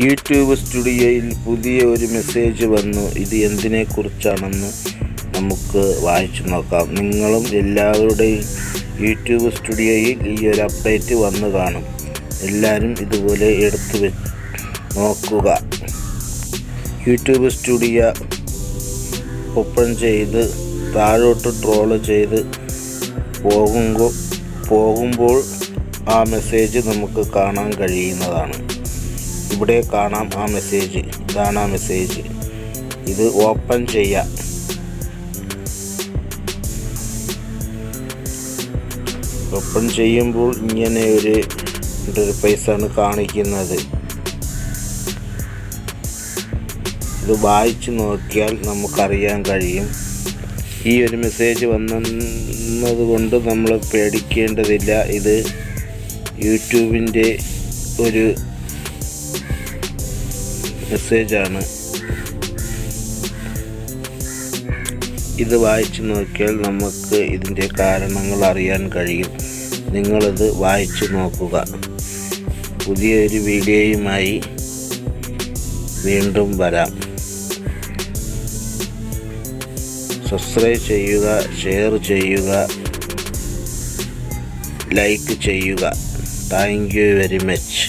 YouTube സ്റ്റുഡിയോയിൽ പുതിയ ഒരു മെസ്സേജ് വന്നു. ഇത് എന്തിനെക്കുറിച്ചാണെന്ന് നമുക്ക് വായിച്ചു നോക്കാം. നിങ്ങളും എല്ലാവരുടെയും യൂട്യൂബ് സ്റ്റുഡിയോയിൽ ഈ ഒരു അപ്ഡേറ്റ് വന്നു കാണും. എല്ലാവരും ഇതുപോലെ എടുത്ത് നോക്കുക. യൂട്യൂബ് സ്റ്റുഡിയോ ഓപ്പൺ ചെയ്ത് താഴോട്ട് ട്രോൾ ചെയ്ത് പോകുമ്പോൾ ആ മെസ്സേജ് നമുക്ക് കാണാൻ കഴിയുന്നതാണ്. ഇവിടെ കാണാം ആ മെസ്സേജ്. ഇതാണ് ആ മെസ്സേജ്. ഇത് ഓപ്പൺ ചെയ്യാം. ഓപ്പൺ ചെയ്യുമ്പോൾ ഇങ്ങനെ ഒരു ഇന്റർഫേസാണ് കാണിക്കുന്നത്. ഇത് വായിച്ചു നോക്കിയാൽ നമുക്കറിയാൻ കഴിയും. ഈ ഒരു മെസ്സേജ് വന്നതുകൊണ്ട് നമ്മൾ പേടിക്കേണ്ടതില്ല. ഇത് യൂട്യൂബിൻ്റെ ഒരു മെസ്സേജാണ്. ഇത് വായിച്ചു നോക്കിയാൽ നമുക്ക് ഇതിൻ്റെ കാരണങ്ങൾ അറിയാൻ കഴിയും. നിങ്ങളിത് വായിച്ചു നോക്കുക. പുതിയൊരു വീഡിയോയുമായി വീണ്ടും വരാം. സബ്സ്ക്രൈബ് ചെയ്യുക, ഷെയർ ചെയ്യുക, ലൈക്ക് ചെയ്യുക. Thank you very much.